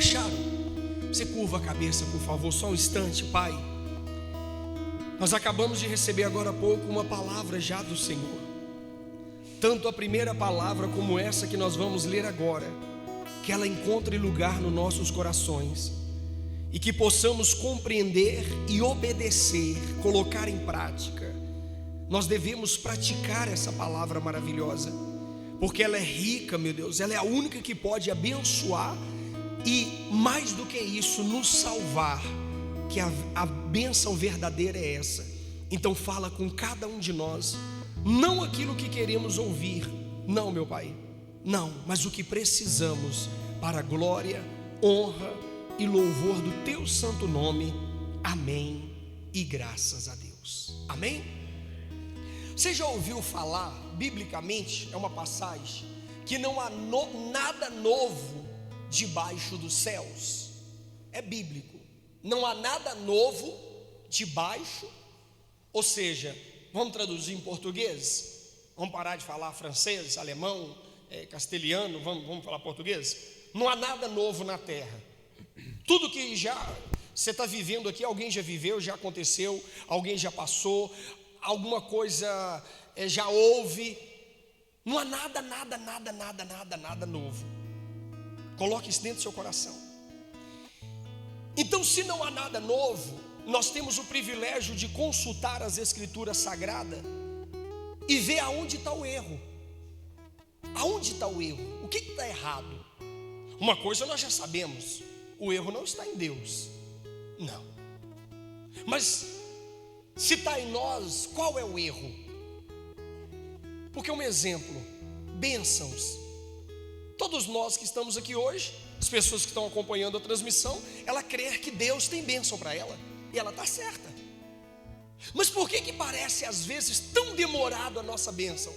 Acharam? Você curva a cabeça, por favor, só um instante, Pai. Nós acabamos de receber agora há pouco uma palavra já do Senhor. Tanto a primeira palavra como essa que nós vamos ler agora, que ela encontre lugar nos nossos corações e que possamos compreender e obedecer, colocar em prática. Nós devemos praticar essa palavra maravilhosa, porque ela é rica, meu Deus, ela é a única que pode abençoar e, mais do que isso, nos salvar, que a bênção verdadeira é essa. Então fala com cada um de nós, não aquilo que queremos ouvir, não, meu Pai, não, mas o que precisamos para a glória, honra e louvor do Teu santo nome. Amém e graças a Deus. Amém? Você já ouviu falar, biblicamente, é uma passagem, que não há nada novo debaixo dos céus? É bíblico. Não há nada novo debaixo, ou seja, vamos traduzir em português? Vamos parar de falar francês, alemão, castelhano, vamos falar português? Não há nada novo na terra. Tudo que já você está vivendo aqui, alguém já viveu, já aconteceu, alguém já passou, alguma coisa já houve. Não há nada novo. Coloque isso dentro do seu coração. Então, se não há nada novo, nós temos o privilégio de consultar as Escrituras Sagradas e ver aonde está o erro. Aonde está o erro? O que está errado? Uma coisa nós já sabemos: o erro não está em Deus, não. Mas se está em nós, qual é o erro? Porque um exemplo, bênçãos. Todos nós que estamos aqui hoje, as pessoas que estão acompanhando a transmissão, ela crê que Deus tem bênção para ela, e ela está certa. Mas por que parece às vezes tão demorado a nossa bênção?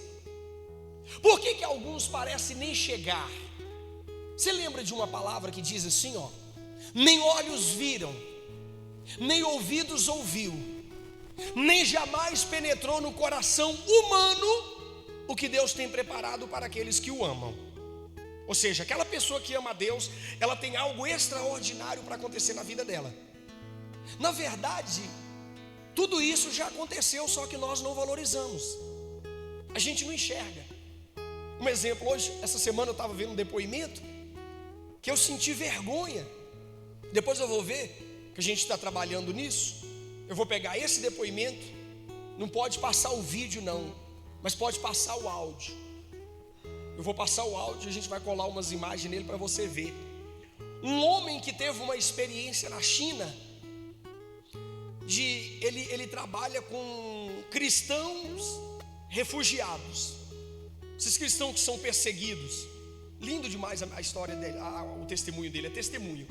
Por que alguns parecem nem chegar? Você lembra de uma palavra que diz assim, ó: nem olhos viram, nem ouvidos ouviu, nem jamais penetrou no coração humano o que Deus tem preparado para aqueles que o amam. Ou seja, aquela pessoa que ama a Deus, ela tem algo extraordinário para acontecer na vida dela. Na verdade, tudo isso já aconteceu, só que nós não valorizamos. A gente não enxerga. Um exemplo, hoje, essa semana eu estava vendo um depoimento que eu senti vergonha. Depois eu vou ver que a gente está trabalhando nisso. Eu vou pegar esse depoimento. Não pode passar o vídeo não, mas pode passar o áudio. Eu vou passar o áudio e a gente vai colar umas imagens nele para você ver. Um homem que teve uma experiência na China, ele trabalha com cristãos refugiados, esses cristãos que são perseguidos. Lindo demais a história dele, o testemunho dele, é testemunho.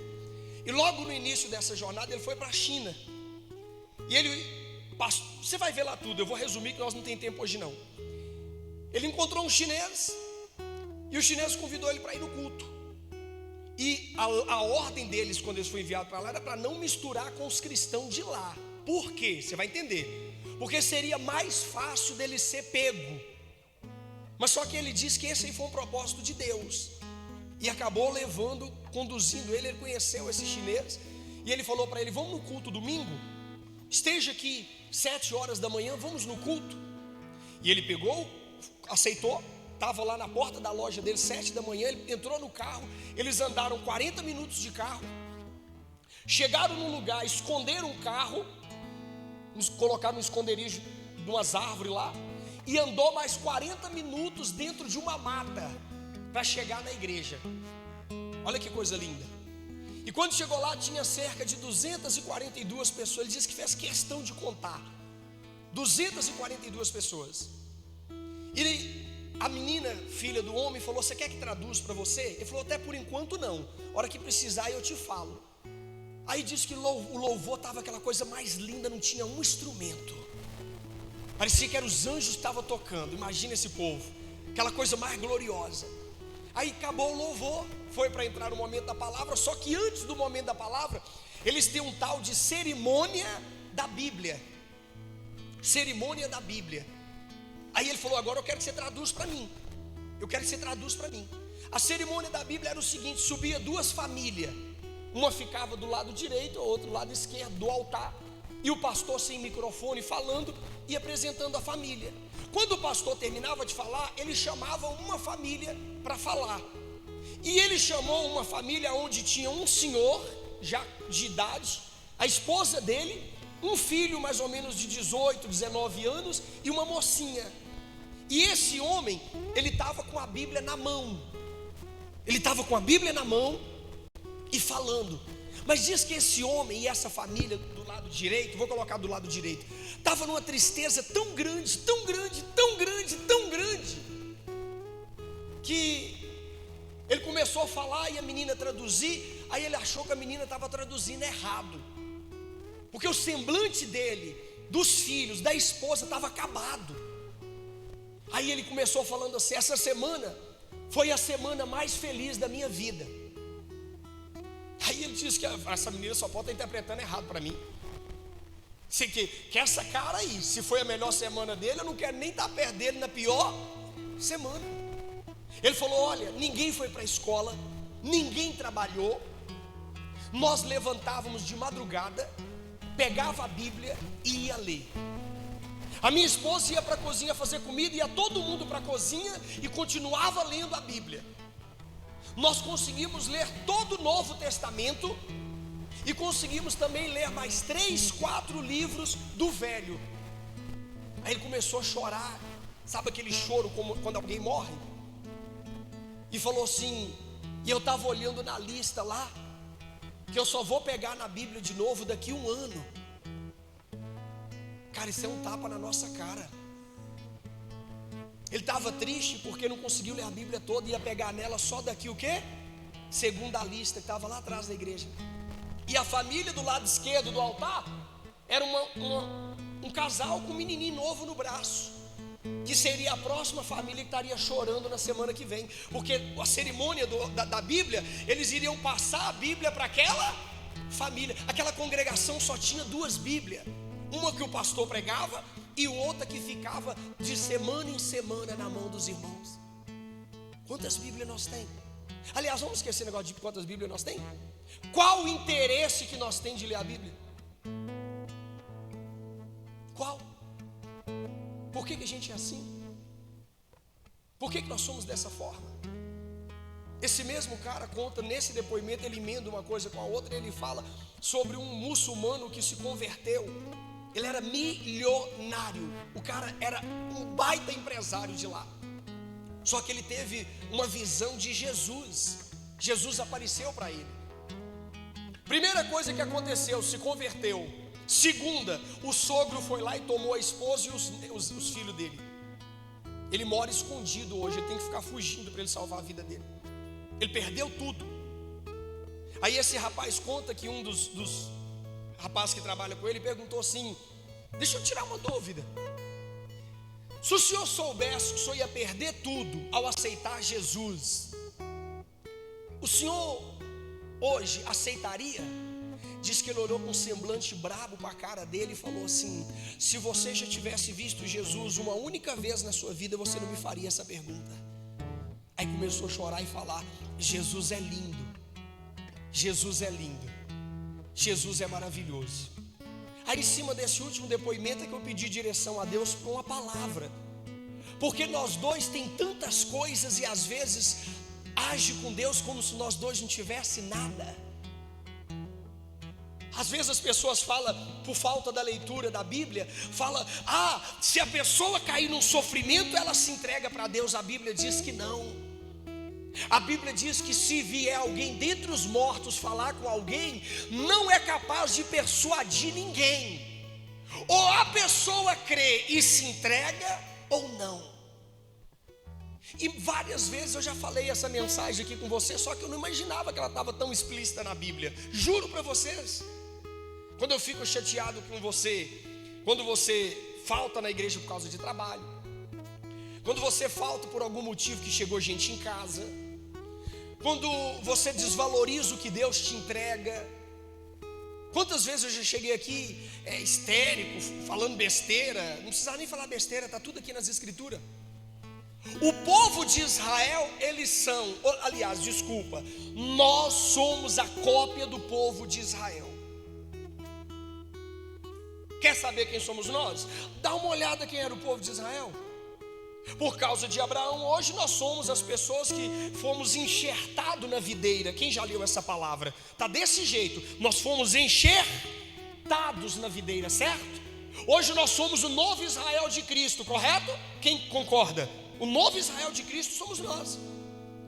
E logo no início dessa jornada ele foi para a China. E ele passou, você vai ver lá tudo, eu vou resumir que nós não tem tempo hoje não. Ele encontrou um chinês, e o chinês convidou ele para ir no culto. E a ordem deles, quando eles foram enviados para lá, era para não misturar com os cristãos de lá. Por quê? Você vai entender. Porque seria mais fácil dele ser pego. Mas só que ele disse que esse aí foi um propósito de Deus. E acabou conduzindo ele conheceu esse chinês. E ele falou para ele: vamos no culto domingo? Esteja aqui 7 horas da manhã, vamos no culto. E ele pegou, aceitou. Estava lá na porta da loja dele 7 da manhã, ele entrou no carro. Eles andaram 40 minutos de carro. Chegaram num lugar, esconderam o carro, colocaram no esconderijo de umas árvores lá, e andou mais 40 minutos dentro de uma mata para chegar na igreja. Olha que coisa linda. E quando chegou lá tinha cerca de 242 pessoas. Ele disse que fez questão de contar 242 pessoas. E a menina, filha do homem, falou: você quer que traduza para você? Ele falou: até por enquanto não, a hora que precisar eu te falo. Aí disse que o louvor estava aquela coisa mais linda, não tinha um instrumento, parecia que eram os anjos que estavam tocando. Imagina esse povo, aquela coisa mais gloriosa. Aí acabou o louvor, foi para entrar no momento da palavra. Só que antes do momento da palavra, eles têm um tal de cerimônia da Bíblia. Cerimônia da Bíblia. Aí ele falou: agora eu quero que você traduza para mim. Eu quero que você traduza para mim. A cerimônia da Bíblia era o seguinte: subia 2 famílias Uma ficava do lado direito, a outra do lado esquerdo do altar, e o pastor sem microfone falando e apresentando a família. Quando o pastor terminava de falar, ele chamava uma família para falar. E ele chamou uma família onde tinha um senhor já de idade, a esposa dele, um filho mais ou menos de 18, 19 anos e uma mocinha. E esse homem, ele estava com a Bíblia na mão. Ele estava com a Bíblia na mão e falando. Mas diz que esse homem e essa família do lado direito, vou colocar do lado direito, estava numa tristeza tão grande, tão grande, tão grande, tão grande, que ele começou a falar e a menina traduzir. Aí ele achou que a menina estava traduzindo errado, porque o semblante dele, dos filhos, da esposa estava acabado. Aí ele começou falando assim: essa semana foi a semana mais feliz da minha vida. Aí ele disse que essa menina só pode estar interpretando errado para mim. Que essa cara aí, se foi a melhor semana dele, eu não quero nem estar perto dele na pior semana. Ele falou: olha, ninguém foi para a escola, ninguém trabalhou, nós levantávamos de madrugada, pegava a Bíblia e ia ler. A minha esposa ia para a cozinha fazer comida, ia todo mundo para a cozinha e continuava lendo a Bíblia. Nós conseguimos ler todo o Novo Testamento e conseguimos também ler mais 3, 4 livros do Velho. Aí ele começou a chorar, sabe aquele choro como quando alguém morre? E falou assim: e eu estava olhando na lista lá, que eu só vou pegar na Bíblia de novo daqui a 1 ano. Cara, isso é um tapa na nossa cara. Ele estava triste porque não conseguiu ler a Bíblia toda, ia pegar nela só daqui o quê? Segunda lista, que estava lá atrás da igreja. E a família do lado esquerdo do altar era um casal com um menininho novo no braço, que seria a próxima família que estaria chorando na semana que vem, porque a cerimônia da Bíblia, eles iriam passar a Bíblia para aquela família. Aquela congregação só tinha 2 Bíblias, uma que o pastor pregava e outra que ficava de semana em semana na mão dos irmãos. Quantas Bíblias nós temos? Aliás, vamos esquecer o negócio de quantas Bíblias nós temos? Qual o interesse que nós temos de ler a Bíblia? Qual? Por que a gente é assim? Por que nós somos dessa forma? Esse mesmo cara conta nesse depoimento, ele emenda uma coisa com a outra, e ele fala sobre um muçulmano que se converteu. Ele era milionário, o cara era um baita empresário de lá. Só que ele teve uma visão de Jesus. Jesus apareceu para ele. Primeira coisa que aconteceu, se converteu. Segunda, o sogro foi lá e tomou a esposa e os filhos dele. Ele mora escondido hoje, ele tem que ficar fugindo para ele salvar a vida dele. Ele perdeu tudo. Aí esse rapaz conta que um dos rapazes que trabalha com ele perguntou assim: deixa eu tirar uma dúvida, se o senhor soubesse que o senhor ia perder tudo ao aceitar Jesus, o senhor hoje aceitaria? Diz que ele olhou com um semblante brabo para a cara dele e falou assim: se você já tivesse visto Jesus uma única vez na sua vida, você não me faria essa pergunta. Aí começou a chorar e falar: Jesus é lindo, Jesus é lindo, Jesus é maravilhoso. Aí em cima desse último depoimento é que eu pedi direção a Deus para uma palavra, porque nós dois tem tantas coisas e às vezes age com Deus como se nós dois não tivesse nada. Às vezes as pessoas falam, por falta da leitura da Bíblia, fala: se a pessoa cair num sofrimento, ela se entrega para Deus. A Bíblia diz que não. A Bíblia diz que se vier alguém dentre os mortos falar com alguém, não é capaz de persuadir ninguém. Ou a pessoa crê e se entrega, ou não. E várias vezes eu já falei essa mensagem aqui com você, só que eu não imaginava que ela estava tão explícita na Bíblia. Juro para vocês. Quando eu fico chateado com você, quando você falta na igreja por causa de trabalho, quando você falta por algum motivo que chegou gente em casa, quando você desvaloriza o que Deus te entrega. Quantas vezes eu já cheguei aqui histérico, falando besteira, não precisava nem falar besteira, está tudo aqui nas escrituras. O povo de Israel, nós somos a cópia do povo de Israel. Quer saber quem somos nós? Dá uma olhada quem era o povo de Israel. Por causa de Abraão, hoje nós somos as pessoas que fomos enxertados na videira. Quem já leu essa palavra? Está desse jeito, nós fomos enxertados na videira, certo? Hoje nós somos o novo Israel de Cristo, correto? Quem concorda? O novo Israel de Cristo somos nós.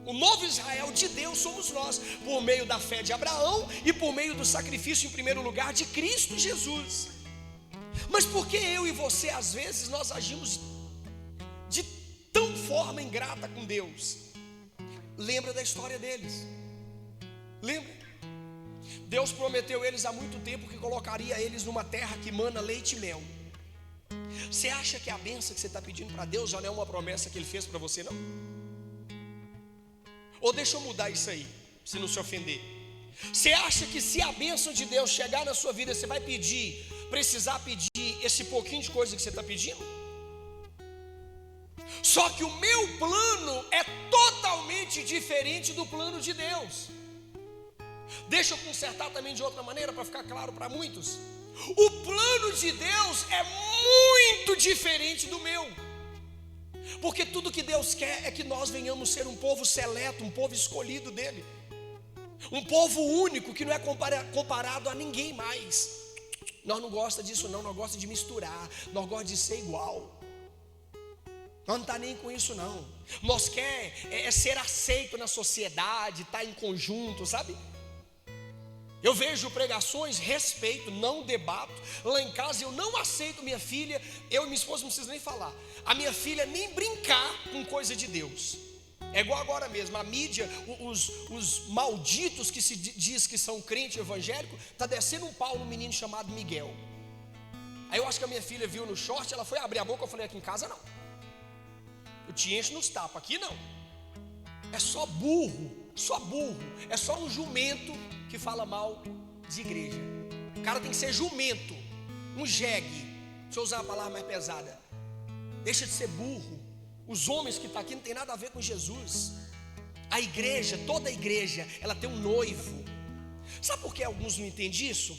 O novo Israel de Deus somos nós, por meio da fé de Abraão e por meio do sacrifício, em primeiro lugar, de Cristo Jesus. Mas por que eu e você, às vezes, nós agimos de tão forma ingrata com Deus? Lembra da história deles? Lembra? Deus prometeu eles há muito tempo que colocaria eles numa terra que mana leite e mel. Você acha que a bênção que você está pedindo para Deus já não é uma promessa que Ele fez para você, não? Ou deixa eu mudar isso aí, se não se ofender. Você acha que se a bênção de Deus chegar na sua vida, você vai precisar pedir esse pouquinho de coisa que você está pedindo? Só que o meu plano é totalmente diferente do plano de Deus. Deixa eu consertar também de outra maneira, para ficar claro para muitos. O plano de Deus é muito diferente do meu. Porque tudo que Deus quer é que nós venhamos ser um povo seleto, um povo escolhido dele. Um povo único que não é comparado a ninguém mais. Nós não gostamos disso não, nós gostamos de misturar, nós gostamos de ser igual. Nós não está nem com isso não. Nós queremos ser aceito na sociedade, estar em conjunto, sabe? Eu vejo pregações, respeito, não debato. Lá em casa eu não aceito minha filha, eu e minha esposa não precisam nem falar. A minha filha nem brincar com coisa de Deus. É igual agora mesmo, a mídia, os malditos que se diz que são crente evangélico, está descendo um pau num menino chamado Miguel. Aí eu acho que a minha filha viu no short, ela foi abrir a boca, eu falei, aqui em casa não. Eu te encho nos tapas, aqui não. É só burro, é só um jumento que fala mal de igreja. O cara tem que ser jumento, um jegue. Deixa eu usar uma palavra mais pesada. Deixa de ser burro. Os homens que estão aqui não tem nada a ver com Jesus. A igreja, toda a igreja, ela tem um noivo. Sabe por que alguns não entendem isso?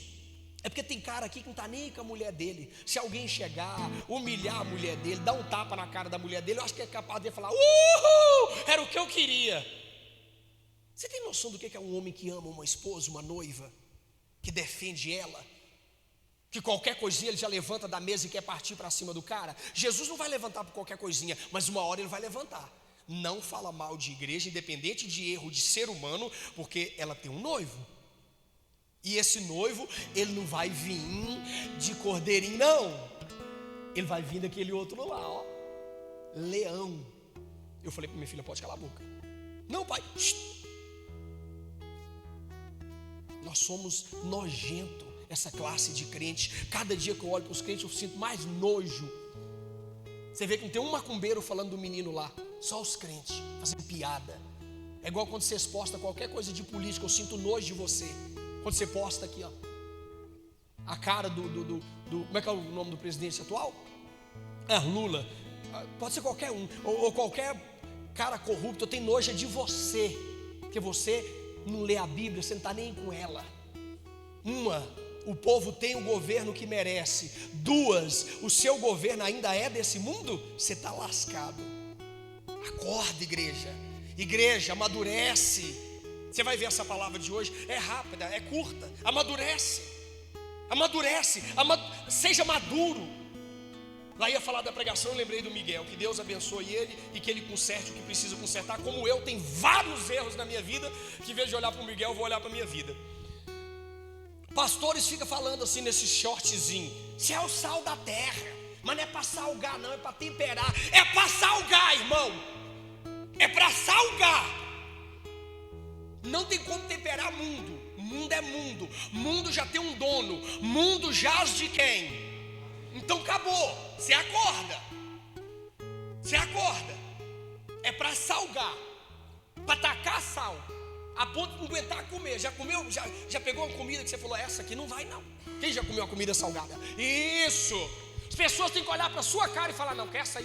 É porque tem cara aqui que não está nem com a mulher dele. Se alguém chegar, humilhar a mulher dele, dar um tapa na cara da mulher dele, eu acho que é capaz de falar, uhul, era o que eu queria. Você tem noção do que é um homem que ama uma esposa, uma noiva, que defende ela, que qualquer coisinha ele já levanta da mesa e quer partir para cima do cara? Jesus não vai levantar por qualquer coisinha, mas uma hora ele vai levantar. Não fala mal de igreja, independente de erro de ser humano, porque ela tem um noivo. E esse noivo, ele não vai vir de cordeirinho, não. Ele vai vir daquele outro lá, ó, leão. Eu falei para minha filha, pode calar a boca. Não, pai. Nós somos nojento, essa classe de crente. Cada dia que eu olho para os crentes, eu sinto mais nojo. Você vê que não tem um macumbeiro falando do menino lá, só os crentes fazendo piada. É igual quando você posta qualquer coisa de política, eu sinto nojo de você. Quando você posta aqui, ó, a cara do como é que é o nome do presidente atual? Lula. Pode ser qualquer um, ou qualquer cara corrupto. Eu tenho nojo de você, porque você não lê a Bíblia, você não está nem com ela. O povo tem o governo que merece. 2, o seu governo ainda é desse mundo, você está lascado. Acorda, igreja. Igreja, amadurece. Você vai ver essa palavra de hoje, é rápida, é curta. Amadurece, seja maduro. Lá ia falar da pregação, eu lembrei do Miguel. Que Deus abençoe ele e que ele conserte o que precisa consertar. Como eu, tem vários erros na minha vida, que em vez de olhar para o Miguel, eu vou olhar para a minha vida. Pastores ficam falando assim nesse shortzinho, você é o sal da terra. Mas não é para salgar não, é para temperar. É para salgar, irmão. É para salgar. Não tem como temperar mundo. Mundo é mundo. Mundo já tem um dono. Mundo jaz de quem? Então acabou. Você acorda. É para salgar, para tacar sal, a ponto de não aguentar comer. Já comeu? Já pegou uma comida que você falou, essa aqui não vai não. Quem já comeu uma comida salgada? Isso. As pessoas têm que olhar para a sua cara e falar: não, quer essa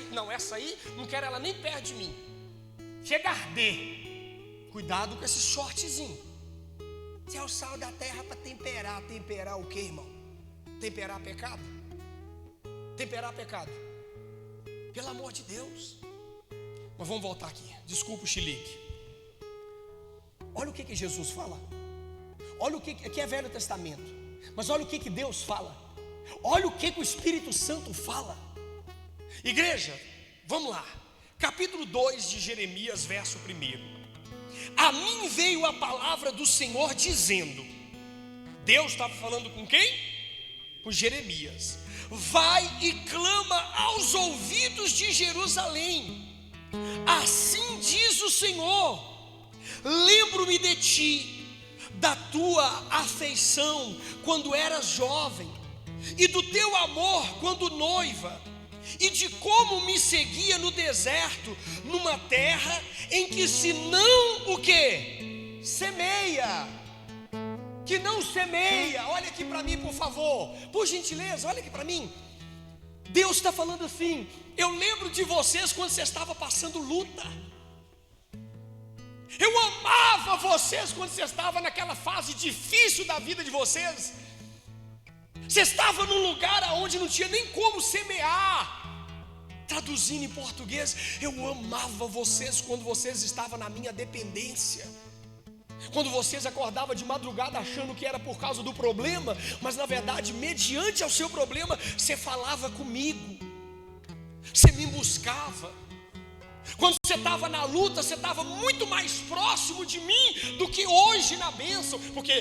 aí, não quero ela nem perto de mim. Chega a arder. Cuidado com esse shortzinho. Você é o sal da terra para temperar. Temperar o quê, irmão? Temperar pecado? Temperar pecado. Pelo amor de Deus. Mas vamos voltar aqui. Desculpa o chilique. Olha o que Jesus fala. Olha o que aqui é Velho Testamento. Mas olha o que Deus fala. Olha o que o Espírito Santo fala. Igreja, vamos lá. Capítulo 2 de Jeremias, verso 1. A mim veio a palavra do Senhor dizendo. Deus estava falando com quem? Com Jeremias. Vai e clama aos ouvidos de Jerusalém. Assim diz o Senhor: lembro-me de ti, da tua afeição quando eras jovem, e do teu amor quando noiva, e de como me seguia no deserto, numa terra em que se não o que? Semeia. Que não semeia. Olha aqui para mim, por favor, por gentileza, olha aqui para mim. Deus está falando assim: eu lembro de vocês quando você estava passando luta. Eu amava vocês quando você estava naquela fase difícil da vida de vocês. Você estava num lugar onde não tinha nem como semear. Traduzindo em português, eu amava vocês quando vocês estavam na minha dependência. Quando vocês acordavam de madrugada achando que era por causa do problema, mas na verdade, mediante ao seu problema, você falava comigo, você me buscava. Quando você estava na luta, você estava muito mais próximo de mim do que hoje na bênção. Porque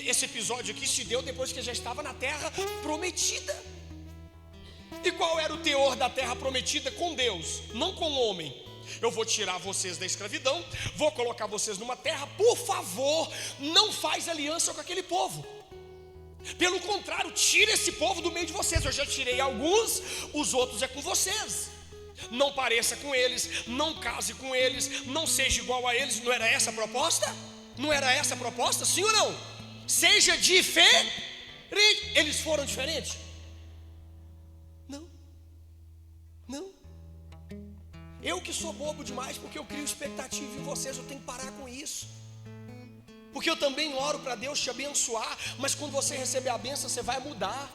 esse episódio aqui se deu depois que já estava na terra prometida. E qual era o teor da terra prometida? Com Deus, não com o homem. Eu vou tirar vocês da escravidão, vou colocar vocês numa terra. Por favor, não faz aliança com aquele povo. Pelo contrário, tira esse povo do meio de vocês. Eu já tirei alguns, os outros é com vocês. Não pareça com eles, não case com eles, não seja igual a eles. Não era essa a proposta? Não era essa a proposta? Sim ou não? Seja diferente. Eles foram diferentes? Não. Eu que sou bobo demais, porque eu crio expectativa em vocês. Eu tenho que parar com isso. Porque eu também oro para Deus te abençoar, mas quando você receber a bênção, você vai mudar.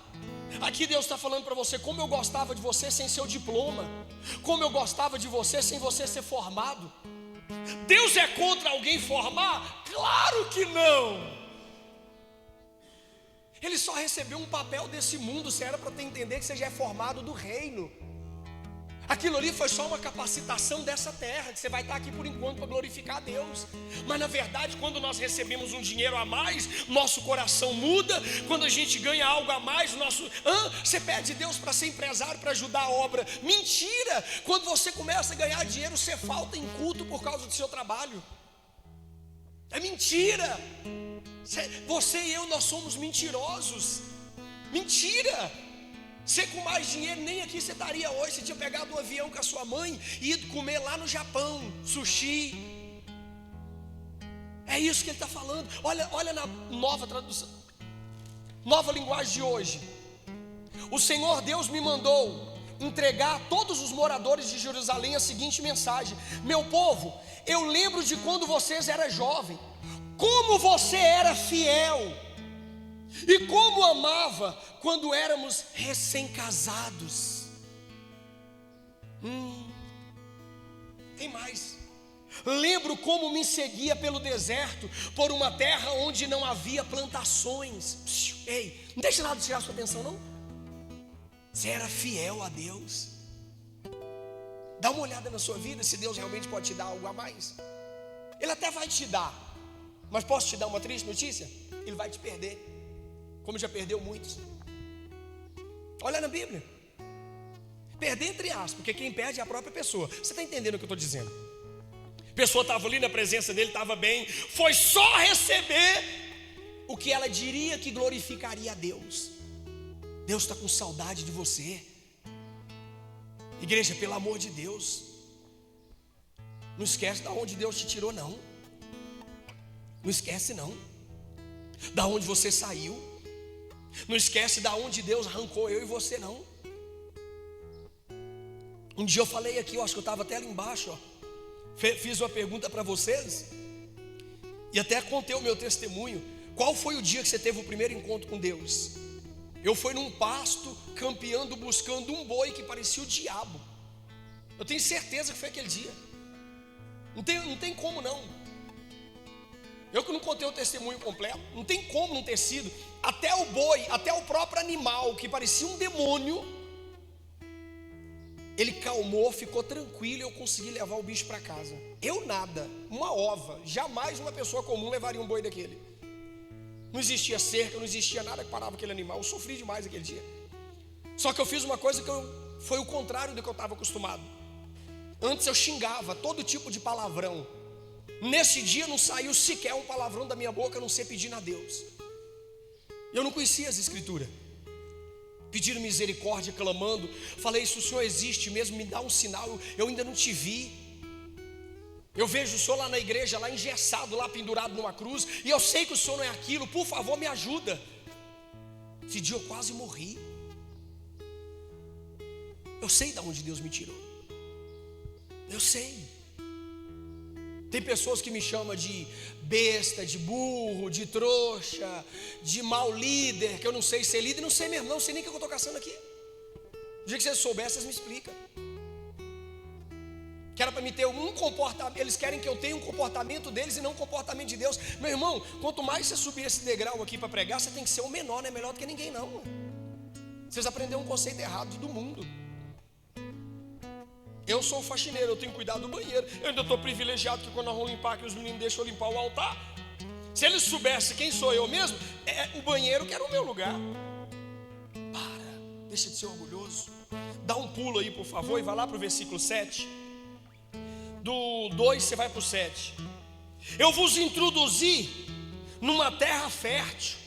Aqui Deus está falando para você: como eu gostava de você sem seu diploma, como eu gostava de você sem você ser formado. Deus é contra alguém formar? Claro que não. Ele só recebeu um papel desse mundo. Se era para ter entender que você já é formado do reino. Aquilo ali foi só uma capacitação dessa terra, que você vai estar aqui por enquanto para glorificar a Deus. Mas na verdade, quando nós recebemos um dinheiro a mais, nosso coração muda. Quando a gente ganha algo a mais, você pede Deus para ser empresário, para ajudar a obra. Mentira! Quando você começa a ganhar dinheiro, você falta em culto por causa do seu trabalho. É mentira! Você e eu, nós somos mentirosos. Mentira! Você com mais dinheiro, nem aqui você estaria hoje. Você tinha pegado um avião com a sua mãe e ido comer lá no Japão, sushi. É isso que ele está falando. Olha na nova tradução, nova linguagem de hoje. O Senhor Deus me mandou entregar a todos os moradores de Jerusalém a seguinte mensagem: meu povo, eu lembro de quando vocês eram jovens, como você era fiel e como amava quando éramos recém-casados. Tem mais. Lembro como me seguia pelo deserto, por uma terra onde não havia plantações. Ei, não deixa nada tirar sua atenção não. Você era fiel a Deus. Dá uma olhada na sua vida, se Deus realmente pode te dar algo a mais. Ele até vai te dar, mas posso te dar uma triste notícia? Ele vai te perder, como já perdeu muitos. Olha na Bíblia. Perder entre aspas, porque quem perde é a própria pessoa. Você está entendendo o que eu estou dizendo? A pessoa estava ali na presença dele, estava bem, foi só receber o que ela diria que glorificaria a Deus. Deus está com saudade de você. Igreja, pelo amor de Deus, não esquece de onde Deus te tirou, não. Não esquece não. Da onde você saiu. Não esquece da onde Deus arrancou eu e você, não. Um dia eu falei aqui, eu acho que eu estava até ali embaixo, ó. Fiz uma pergunta para vocês e até contei o meu testemunho. Qual foi o dia que você teve o primeiro encontro com Deus? Eu fui num pasto, campeando, buscando um boi que parecia o diabo. Eu tenho certeza que foi aquele dia. Não tem como não. Eu que não contei o testemunho completo, não tem como não ter sido. Até o boi, até o próprio animal, que parecia um demônio, ele calmou, ficou tranquilo e eu consegui levar o bicho para casa. Eu nada, uma ova, jamais uma pessoa comum levaria um boi daquele. Não existia cerca, não existia nada que parava aquele animal. Eu sofri demais aquele dia. Só que eu fiz uma coisa que foi o contrário do que eu estava acostumado. Antes eu xingava todo tipo de palavrão. Nesse dia não saiu sequer um palavrão da minha boca, a não ser pedindo a Deus. Eu não conhecia as escrituras. Pedindo misericórdia, clamando. Falei, se o Senhor existe mesmo, me dá um sinal, eu ainda não te vi. Eu vejo o Senhor lá na igreja, lá engessado, lá pendurado numa cruz, e eu sei que o Senhor não é aquilo, por favor me ajuda. Esse dia eu quase morri. Eu sei de onde Deus me tirou. Eu sei. Tem pessoas que me chamam de besta, de burro, de trouxa, de mau líder, que eu não sei ser líder, não sei mesmo, não sei nem o que eu estou caçando aqui. O dia que vocês soubessem, vocês me explicam. Que era para me ter um comportamento, eles querem que eu tenha um comportamento deles e não um comportamento de Deus. Meu irmão, quanto mais você subir esse degrau aqui para pregar, você tem que ser o menor, não é melhor do que ninguém não. Vocês aprenderam um conceito errado do mundo. Eu sou um faxineiro, eu tenho que cuidar do banheiro. Eu ainda estou privilegiado que quando nós vamos limpar, que os meninos deixam eu limpar o altar. Se eles soubessem quem sou eu mesmo, o banheiro que era o meu lugar. Deixa de ser orgulhoso. Dá um pulo aí por favor e vai lá para o versículo 7. Do 2 você vai para o 7. Eu vos introduzi numa terra fértil,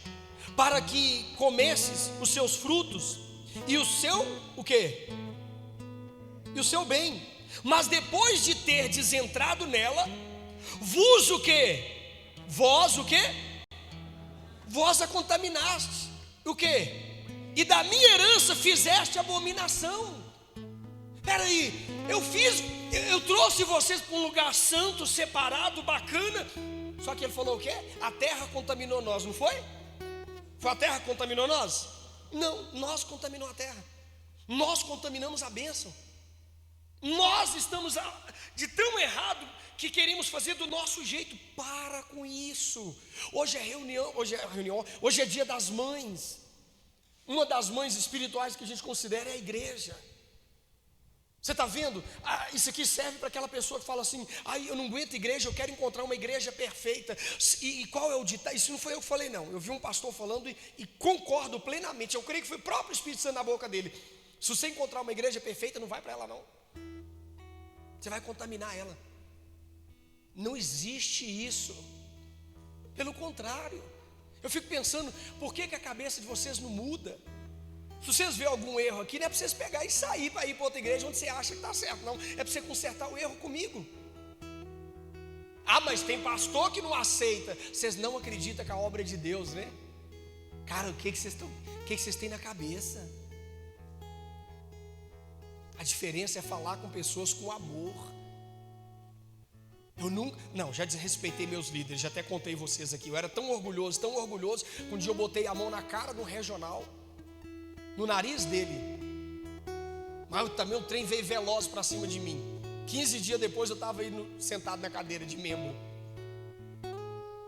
para que comesses os seus frutos e o seu, o quê? E o seu bem. Mas depois de terdes entrado nela, vos o quê? Vós o quê? Vós a contaminaste. O quê? E da minha herança fizeste abominação. Espera aí, eu trouxe vocês para um lugar santo, separado, bacana. Só que ele falou o quê? A terra contaminou nós, não foi? Foi a terra que contaminou nós? Não, nós contaminamos a terra. Nós contaminamos a bênção. Nós estamos de tão errado que queremos fazer do nosso jeito. Para com isso. Hoje é dia das mães. Uma das mães espirituais que a gente considera é a igreja. Você está vendo? Isso aqui serve para aquela pessoa que fala assim: eu não aguento igreja, eu quero encontrar uma igreja perfeita. E qual é o ditado? Isso não foi eu que falei não. Eu vi um pastor falando e concordo plenamente. Eu creio que foi o próprio Espírito Santo na boca dele. Se você encontrar uma igreja perfeita, não vai para ela não. Você vai contaminar ela. Não existe isso. Pelo contrário. Eu fico pensando, por que a cabeça de vocês não muda? Se vocês verem algum erro aqui, não é para vocês pegar e sair para ir para outra igreja onde você acha que está certo, não. É para você consertar o erro comigo. Mas tem pastor que não aceita. Vocês não acreditam que a obra é de Deus, né? Cara, o que vocês têm na cabeça? A diferença é falar com pessoas com amor. Já desrespeitei meus líderes, já até contei vocês aqui. Eu era tão orgulhoso, que um dia eu botei a mão na cara do regional, no nariz dele. Mas também o trem veio veloz para cima de mim. 15 dias depois eu estava aí sentado na cadeira de membro.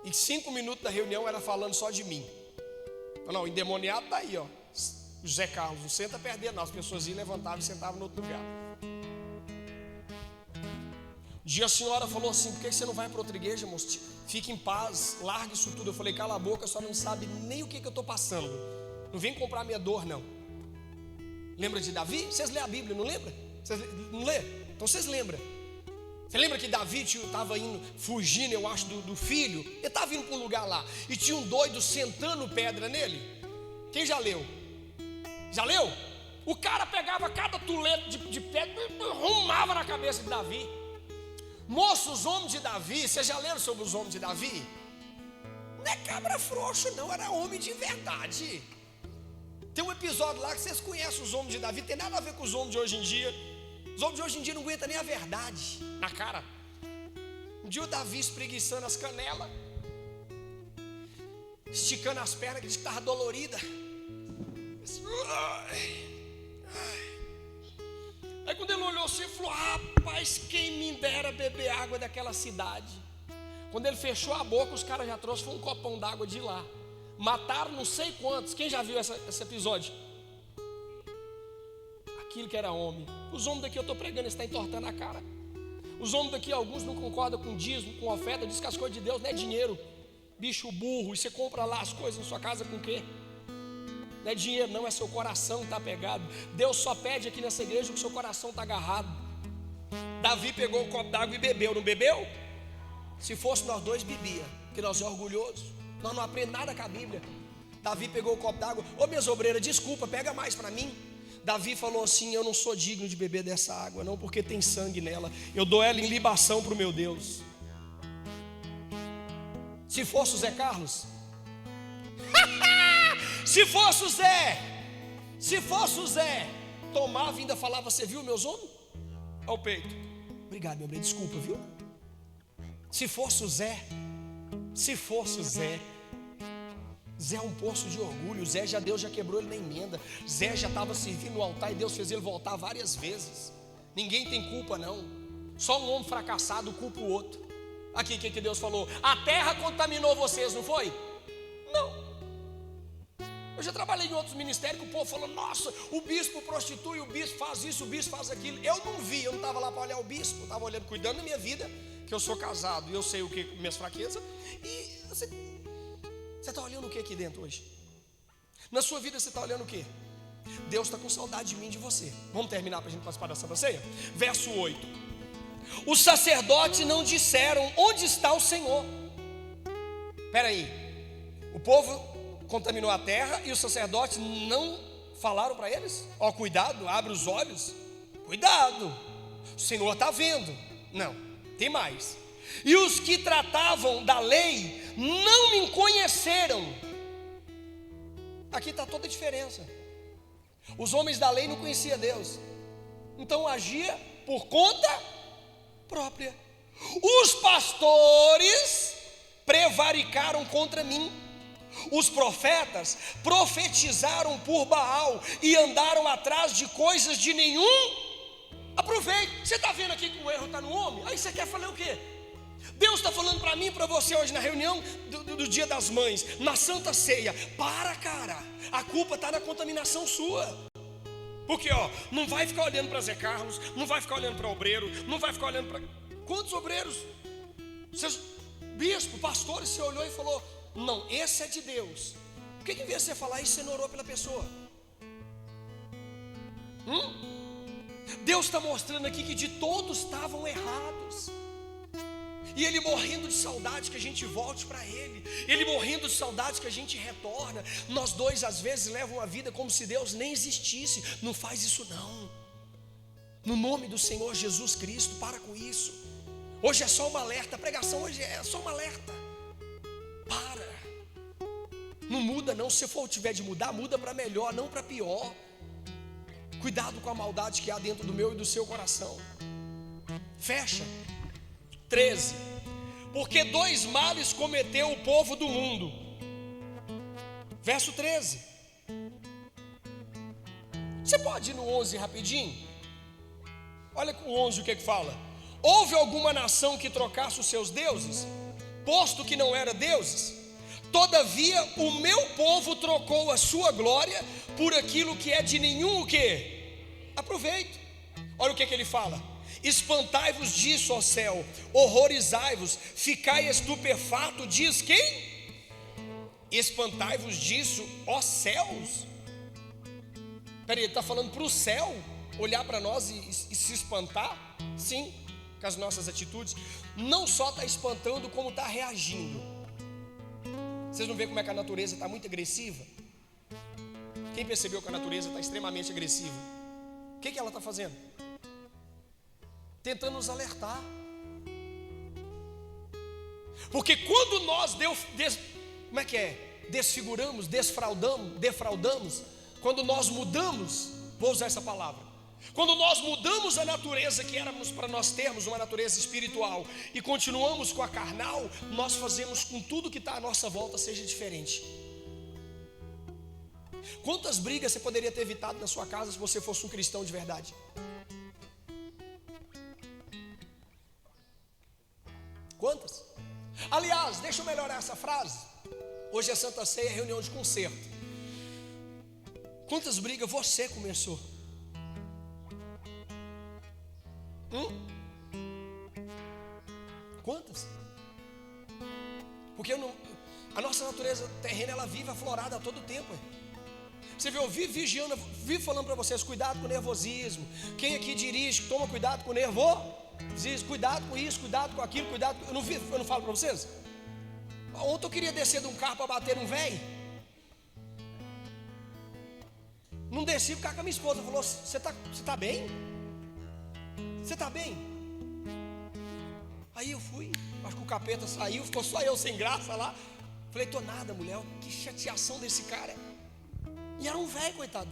E 5 minutos da reunião era falando só de mim. Não, o endemoniado está aí, ó. José Carlos, não senta perto dele não. As pessoas iam, levantavam e sentavam no outro lugar. Um dia a senhora falou assim: por que você não vai para outra igreja, moço? Fique em paz, largue isso tudo. Eu falei: cala a boca, a senhora não sabe nem o que eu estou passando. Não vem comprar minha dor não. Lembra de Davi? Vocês lêem a Bíblia, não lembra? Vocês não lê? Então vocês lembram. Você lembra que Davi estava indo, fugindo, eu acho, do filho? Ele estava indo para um lugar lá e tinha um doido sentando pedra nele. Quem já leu? Já leu? O cara pegava cada tuleto de pedra e arrumava na cabeça de Davi. Moço, os homens de Davi, vocês já leram sobre os homens de Davi? Não é cabra frouxo não, era homem de verdade. Tem um episódio lá que vocês conhecem os homens de Davi, tem nada a ver com os homens de hoje em dia. Os homens de hoje em dia não aguentam nem a verdade na cara. Um dia o Davi espreguiçando as canelas, esticando as pernas, que disse que estava dolorida. Aí quando ele olhou assim, ele falou: rapaz, quem me dera beber água daquela cidade. Quando ele fechou a boca, os caras já trouxeram um copão d'água de lá. Mataram não sei quantos. Quem já viu esse episódio? Aquilo que era homem. Os homens daqui, eu estou pregando, eles estão entortando a cara. Os homens daqui, alguns não concordam com dízimo, com oferta, diz que as coisas de Deus não é dinheiro. Bicho burro, e você compra lá as coisas na sua casa com o quê? Não é dinheiro não, é seu coração que está pegado. Deus só pede aqui nessa igreja que o seu coração está agarrado. Davi pegou o copo d'água e bebeu, não bebeu? Se fosse nós dois, bebia, porque nós somos orgulhosos. Nós não aprendemos nada com a Bíblia. Davi pegou o copo d'água: ô minhas obreiras, desculpa, pega mais para mim. Davi falou assim: eu não sou digno de beber dessa água não, porque tem sangue nela. Eu dou ela em libação para o meu Deus. Se fosse o Zé Carlos se fosse o Zé, tomava e ainda falava: você viu meus ombros? Ao peito. Obrigado, meu bem, desculpa, viu? Se fosse o Zé, Zé é um poço de orgulho. Zé Deus já quebrou ele na emenda. Zé já estava servindo no altar e Deus fez ele voltar várias vezes. Ninguém tem culpa não. Só um homem fracassado culpa o outro. Aqui, o que Deus falou? A terra contaminou vocês, não foi? Não. Eu já trabalhei em outros ministérios que o povo falou: nossa, o bispo prostitui, o bispo faz isso, o bispo faz aquilo. Eu não vi, eu não estava lá para olhar o bispo. Eu estava olhando, cuidando da minha vida, que eu sou casado e eu sei o que, minhas fraquezas. E você está olhando o que aqui dentro hoje? Na sua vida você está olhando o que? Deus está com saudade de mim e de você. Vamos terminar para a gente participar da Santa Ceia? Verso 8: os sacerdotes não disseram: onde está o Senhor? Espera aí, o povo contaminou a terra e os sacerdotes não falaram para eles: ó, cuidado, abre os olhos, cuidado, o Senhor está vendo. Não, tem mais: e os que tratavam da lei não me conheceram. Aqui está toda a diferença. Os homens da lei não conheciam Deus, então agia por conta própria. Os pastores prevaricaram contra mim. Os profetas profetizaram por Baal e andaram atrás de coisas de nenhum aproveito. Você está vendo aqui que o erro está no homem? Aí você quer falar o quê? Deus está falando para mim e para você hoje na reunião do Dia das Mães, na Santa Ceia: para, cara, a culpa está na contaminação sua. Porque não vai ficar olhando para Zé Carlos, não vai ficar olhando para obreiro, não vai ficar olhando para... Quantos obreiros? Vocês, bispo, pastores, você olhou e falou: não, esse é de Deus. Por que em vez de você falar isso, você não orou pela pessoa? Deus está mostrando aqui que de todos estavam errados. E Ele morrendo de saudade que a gente volte para Ele. Ele morrendo de saudade que a gente retorna. Nós dois às vezes levamos a vida como se Deus nem existisse. Não faz isso não. No nome do Senhor Jesus Cristo, para com isso. Hoje é só um alerta. A pregação hoje é só um alerta. Para. Não muda não. Se for tiver de mudar, muda para melhor, não para pior. Cuidado com a maldade que há dentro do meu e do seu coração. Fecha. 13. Porque dois males cometeu o povo do mundo. Verso 13. Você pode ir no 11 rapidinho? Olha o 11 o que fala. Houve alguma nação que trocasse os seus deuses, posto que não era deuses? Todavia o meu povo trocou a sua glória por aquilo que é de nenhum o quê? Aproveito. Olha o que ele fala. Espantai-vos disso, ó céu, horrorizai-vos, ficai estupefato, diz quem? Espantai-vos disso, ó céus. Peraí, ele está falando para o céu olhar para nós e se espantar? Sim, com as nossas atitudes. Não só está espantando, como está reagindo. Vocês não veem como é que a natureza está muito agressiva? Quem percebeu que a natureza está extremamente agressiva? O que ela está fazendo? Tentando nos alertar. Porque quando nós desfiguramos, defraudamos, quando nós mudamos, vou usar essa palavra, Quando nós mudamos a natureza que éramos para nós termos uma natureza espiritual e continuamos com a carnal, nós fazemos com tudo que está à nossa volta seja diferente. Quantas brigas você poderia ter evitado na sua casa se você fosse um cristão de verdade? Quantas? Aliás, deixa eu melhorar essa frase. Hoje é Santa Ceia, reunião de concerto. Quantas brigas você começou? Quantas? Porque a nossa natureza terrena, ela vive aflorada a todo tempo. Você viu, eu vivo vigiando, vivo falando para vocês, cuidado com o nervosismo. Quem aqui dirige, toma cuidado com o nervosismo, cuidado com isso, cuidado com aquilo, cuidado com... Eu não falo para vocês? Ontem eu queria descer de um carro para bater num velho. Não desci, porque a minha esposa falou: você tá bem? Você tá bem? Aí eu fui, acho que o capeta saiu, ficou só eu sem graça lá. Falei: tô nada, mulher, que chateação desse cara. E era um velho, coitado.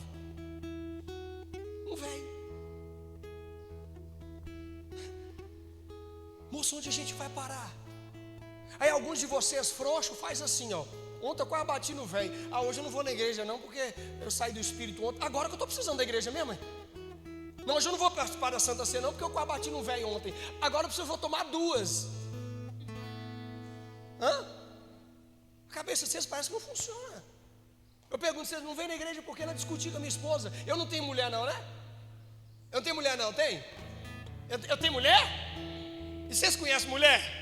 Um velho. Moço, onde a gente vai parar? Aí alguns de vocês frouxos faz assim, ó. Ontem eu quase bati no velho. Hoje eu não vou na igreja não, porque eu saí do Espírito ontem. Agora que eu estou precisando da igreja mesmo, hein? Não, hoje eu não vou participar da Santa Ceia não, porque eu quase bati no velho ontem. Agora eu vou tomar 2. A cabeça de vocês parece que não funciona. Eu pergunto: vocês não vêm na igreja porque ela discutiu com a minha esposa? Eu não tenho mulher não, né? Eu não tenho mulher não, tem? Eu tenho mulher? E vocês conhecem mulher?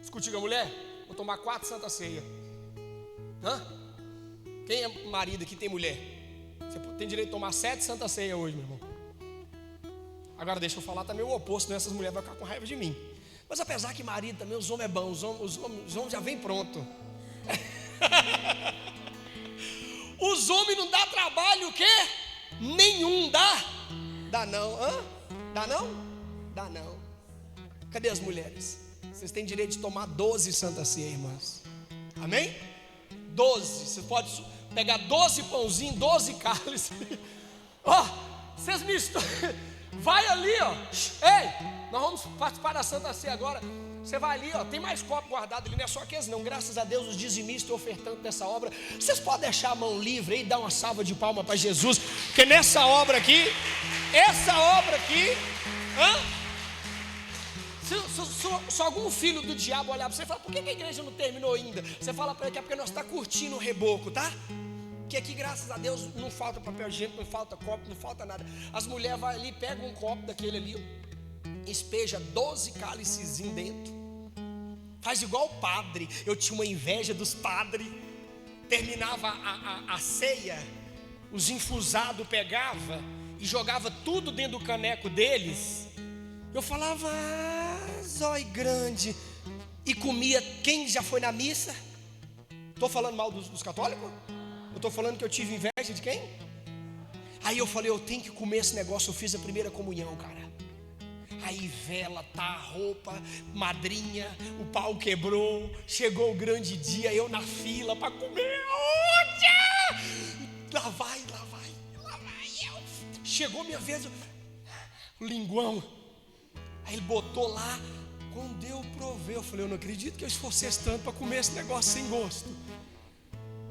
Discutir com a mulher? Vou tomar 4 Santa Ceia. Quem é marido aqui tem mulher? Você tem direito de tomar 7 Santa Ceia hoje, meu irmão. Agora deixa eu falar também o oposto, né? Essas mulheres vão ficar com raiva de mim. Mas apesar que marido também, os homens é bom, os homens já vem pronto. Os homens não dá trabalho o quê? Nenhum. Dá não. Dá não? Dá não. Cadê as mulheres? Vocês têm direito de tomar 12 Santa Ceia, irmãs. Amém? 12. Você pode pegar 12 pãozinhos, 12 cálices. Vocês misturam. Vai ali, ó. Ei, nós vamos participar da Santa Ceia agora. Você vai ali, ó. Tem mais copo guardado ali, não é só aqueles não. Graças a Deus os dizimistas ofertando dessa obra. Vocês podem deixar a mão livre aí e dar uma salva de palma para Jesus, porque nessa obra aqui, se algum filho do diabo olhar para você e falar: por que a igreja não terminou ainda? Você fala para ele que é porque nós estamos curtindo o reboco, tá? Que aqui, graças a Deus, não falta papel higiênico, não falta copo, não falta nada. As mulheres vão ali, pegam um copo daquele ali, espeja 12 cálicezinhos dentro. Faz igual o padre. Eu tinha uma inveja dos padres. Terminava a ceia, os infusados pegavam e jogava tudo dentro do caneco deles. Eu falava: zói grande. E comia. Quem já foi na missa? Estou falando mal dos católicos? Eu estou falando que eu tive inveja de quem? Aí eu falei: eu tenho que comer esse negócio. Eu fiz a primeira comunhão, cara. Aí vela, tá, roupa, madrinha, o pau quebrou. Chegou o grande dia, eu na fila para comer. Lá vai. Chegou minha vez, o linguão. Aí ele botou lá. Quando eu provei, eu falei: eu não acredito que eu esforcei tanto para comer esse negócio sem gosto.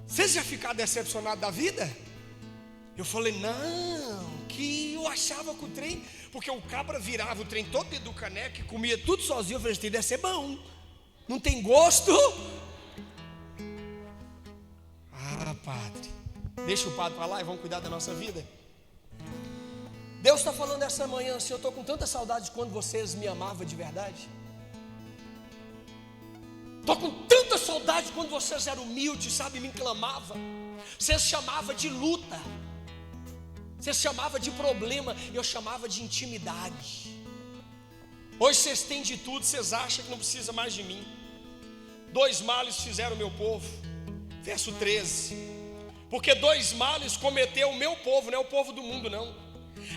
Vocês já ficaram decepcionados da vida? Eu falei: não, que eu achava que o trem, porque o cabra virava o trem todo dentro do caneco e comia tudo sozinho. Eu falei: isso deve ser bom, não tem gosto. Padre, deixa o padre para lá e vamos cuidar da nossa vida. Deus está falando essa manhã assim: eu estou com tanta saudade de quando vocês me amavam de verdade. Estou com tanta saudade quando vocês eram humildes, sabe, me clamavam. Vocês chamavam de luta, vocês chamavam de problema, eu chamava de intimidade. Hoje vocês têm de tudo, vocês acham que não precisa mais de mim. 2 males fizeram o meu povo. Verso 13: porque 2 males cometeu o meu povo, não é o povo do mundo não.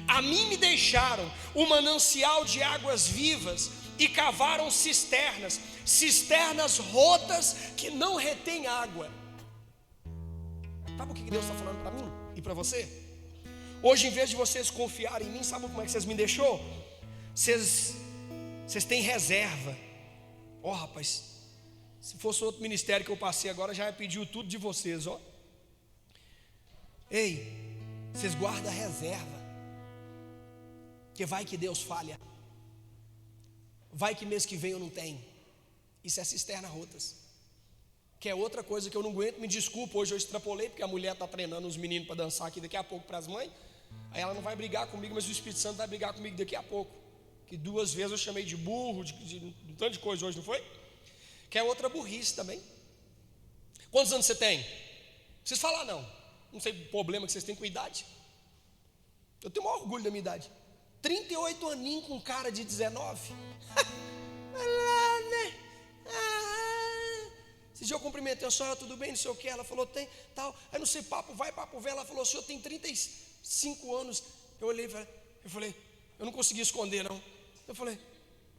A mim me deixaram o manancial de águas vivas e cavaram cisternas rotas que não retêm água. Sabe o que Deus está falando para mim e para você? Hoje, em vez de vocês confiarem em mim, sabe como é que vocês me deixou? Vocês têm reserva. Rapaz, se fosse outro ministério que eu passei agora, já pediu tudo de vocês, Ei, vocês guardam a reserva, que vai que Deus falha, vai que mês que vem eu não tenho. Isso é cisterna rotas, que é outra coisa que eu não aguento. Me desculpa, hoje eu extrapolei, porque a mulher está treinando os meninos para dançar aqui daqui a pouco para as mães. Aí ela não vai brigar comigo, mas o Espírito Santo vai brigar comigo daqui a pouco. Que 2 vezes eu chamei de burro, de um tanto de coisa hoje, não foi? Que é outra burrice também. Quantos anos você tem? Não precisa falar não sei o problema que vocês têm com idade. Eu tenho o maior orgulho da minha idade. 38 aninhos com cara de 19. Né? Esse dia eu cumprimentei a senhora, tudo bem, não sei o que. Ela falou, tem, tal. Aí não sei, papo vai, papo vem. Ela falou, o senhor tem 35 anos. Eu olhei, eu falei, eu não consegui esconder não.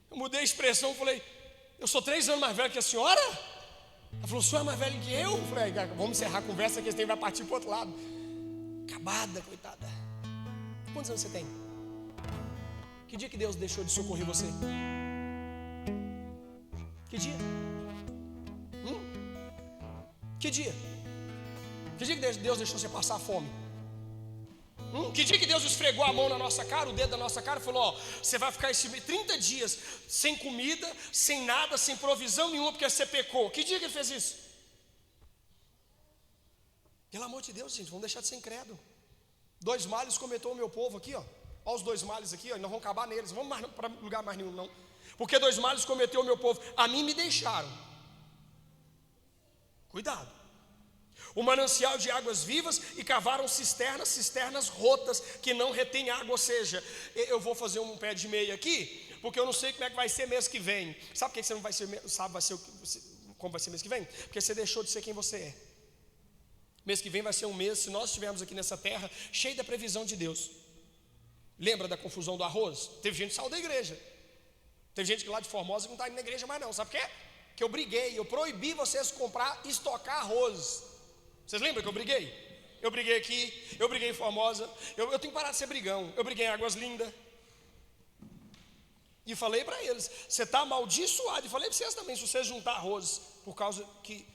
Eu mudei a expressão, eu falei, eu sou 3 anos mais velho que a senhora? Ela falou, o senhor é mais velho que eu? Eu falei, vamos encerrar a conversa que esse tempo vai partir para o outro lado. Acabada, coitada. Quantos anos você tem? Que dia que Deus deixou de socorrer você? Que dia? Que dia? Que dia que Deus deixou você passar fome? Que dia que Deus esfregou a mão na nossa cara, o dedo na nossa cara e falou, você vai ficar 30 dias sem comida, sem nada, sem provisão nenhuma, porque você pecou. Que dia que Ele fez isso? Pelo amor de Deus, gente, vamos deixar de ser incrédulo. 2 males cometeu o meu povo aqui, Olha os 2 males aqui, e nós vamos acabar neles. Não vamos para lugar mais nenhum, não. Porque 2 males cometeu o meu povo. A mim me deixaram. Cuidado. O manancial de águas vivas e cavaram cisternas rotas que não retêm água. Ou seja, eu vou fazer um pé de meia aqui, porque eu não sei como é que vai ser mês que vem. Sabe por que você não vai ser, como vai ser mês que vem? Porque você deixou de ser quem você é. Mês que vem vai ser um mês, se nós estivermos aqui nessa terra, cheio da previsão de Deus. Lembra da confusão do arroz? Teve gente que saiu da igreja. Teve gente que lá de Formosa que não está indo na igreja mais não. Sabe por quê? Que eu proibi vocês comprar, estocar arroz. Vocês lembram que eu briguei? Eu briguei aqui, eu briguei em Formosa. Eu tenho que parar de ser brigão. Eu briguei em Águas Lindas. E falei para eles, você está amaldiçoado. E falei para vocês também, se vocês juntar arroz, por causa que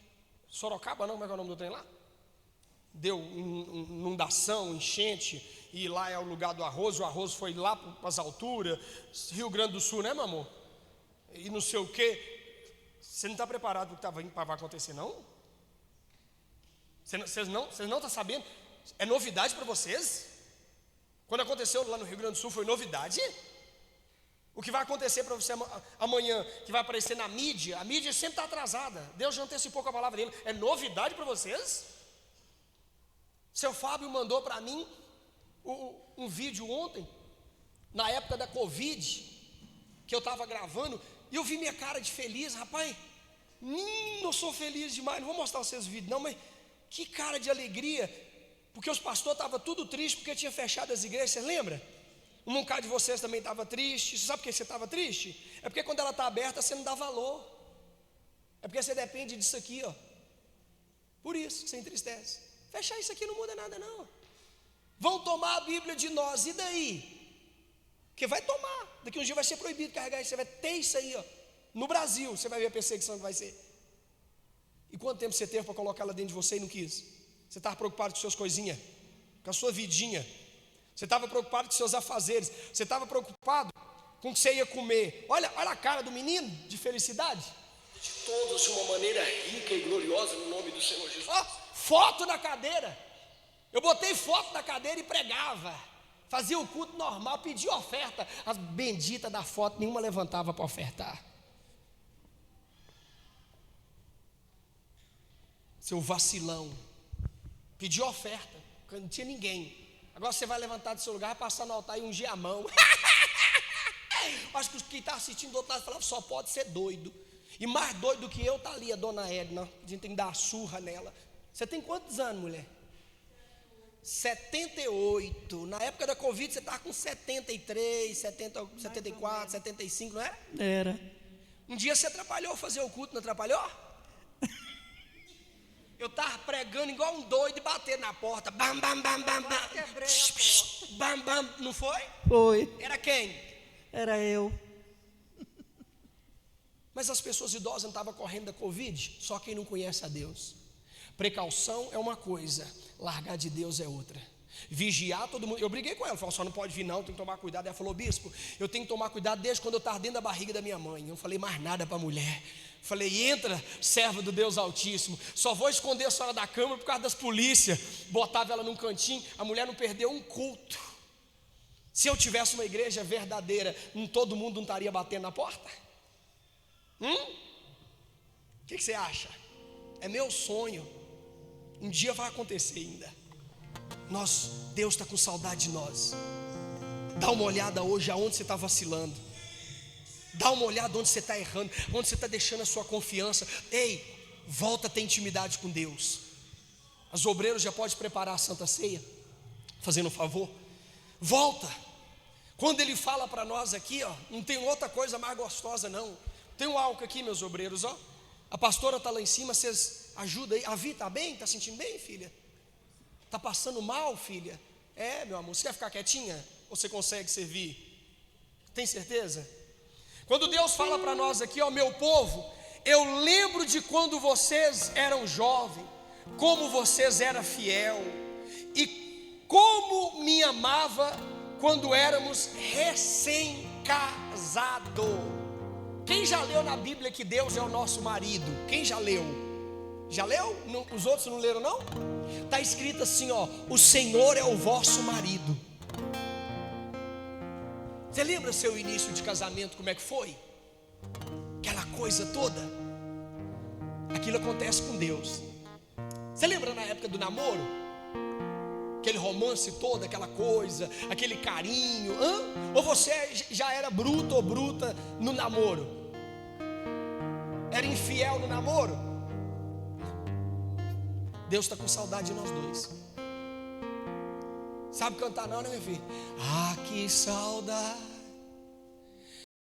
Sorocaba não, como é que é o nome do trem lá? Deu inundação, enchente, e lá é o lugar do arroz, o arroz foi lá para as alturas, Rio Grande do Sul, né, meu amor? E não sei o quê. Você não está preparado para o que vai acontecer, não? Vocês não estão sabendo? É novidade para vocês? Quando aconteceu lá no Rio Grande do Sul, foi novidade? O que vai acontecer para você amanhã, que vai aparecer na mídia, a mídia sempre está atrasada. Deus já antecipou com a palavra dele. É novidade para vocês? Seu Fábio mandou para mim um vídeo ontem, na época da Covid, que eu estava gravando, e eu vi minha cara de feliz, rapaz. Eu sou feliz demais, não vou mostrar vocês o vídeo não, mas que cara de alegria, porque os pastores estavam tudo tristes, porque tinha fechado as igrejas, você lembra? Um bocado de vocês também estava triste. Você sabe por que você estava triste? É porque quando ela está aberta você não dá valor. É porque você depende disso aqui, por isso que você entristece. Fechar isso aqui não muda nada não. Vão tomar a Bíblia de nós, e daí? Porque vai tomar, daqui um dia vai ser proibido carregar isso. Você vai ter isso aí, no Brasil, você vai ver a perseguição que vai ser. E quanto tempo você teve para colocar ela dentro de você e não quis? Você estava preocupado com suas coisinhas, com a sua vidinha. Você estava preocupado com seus afazeres. Você estava preocupado com o que você ia comer. Olha a cara do menino de felicidade. De todos de uma maneira rica e gloriosa no nome do Senhor Jesus. Foto na cadeira. Eu botei foto na cadeira e pregava. Fazia o culto normal, pedia oferta. As benditas da foto, nenhuma levantava para ofertar. Seu vacilão. Pediu oferta, quando não tinha ninguém. Agora você vai levantar do seu lugar, vai passar no altar e ungir a mão. Acho que quem está assistindo do outro lado falava, só pode ser doido. E mais doido do que eu está ali a dona Edna. A gente tem que dar uma surra nela. Você tem quantos anos, mulher? 78. Na época da Covid você estava com 73, 70, 74, 75, não era? Era. Um dia você atrapalhou fazer o culto, não atrapalhou? Eu estava pregando igual um doido e batendo na porta. Bam, bam, bam, bam, bam. Quebrei a porta. Bam, bam. Não foi? Foi. Era quem? Era eu. Mas as pessoas idosas não estavam correndo da Covid. Só quem não conhece a Deus. Precaução é uma coisa, largar de Deus é outra. Vigiar todo mundo. Eu briguei com ela, falei, só não pode vir não, tem que tomar cuidado. Ela falou, bispo, eu tenho que tomar cuidado desde quando eu estava dentro da barriga da minha mãe. Eu não falei mais nada para a mulher. Falei, entra, serva do Deus Altíssimo. Só vou esconder a senhora da câmara por causa das polícias. Botava ela num cantinho. A mulher não perdeu um culto. Se eu tivesse uma igreja verdadeira, todo mundo não estaria batendo na porta? O que você acha? É meu sonho. Um dia vai acontecer ainda. Deus está com saudade de nós. Dá uma olhada hoje aonde você está vacilando. Dá uma olhada onde você está errando, onde você está deixando a sua confiança. Ei, volta a ter intimidade com Deus. As obreiros já podem preparar a Santa Ceia, fazendo um favor. Volta. Quando Ele fala para nós aqui, ó, não tem outra coisa mais gostosa não. Tem um álcool aqui, meus obreiros, ó. A pastora está lá em cima, vocês ajudam aí. A Vi está bem? Está sentindo bem, filha? Está passando mal, filha? É, meu amor, você quer ficar quietinha? Ou você consegue servir? Tem certeza? Quando Deus fala para nós aqui, ó, meu povo, eu lembro de quando vocês eram jovens, como vocês eram fiel e como me amava quando éramos recém-casados. Quem já leu na Bíblia que Deus é o nosso marido? Quem já leu? Já leu? Não, os outros não leram não? Está escrito assim, ó, o Senhor é o vosso marido. Você lembra seu início de casamento, como é que foi? Aquela coisa toda. Aquilo acontece com Deus. Você lembra na época do namoro? Aquele romance todo, aquela coisa, aquele carinho, Ou você já era bruto ou bruta no namoro? Era infiel no namoro? Deus está com saudade de nós dois. Sabe cantar não, né, meu filho? Ah, que saudade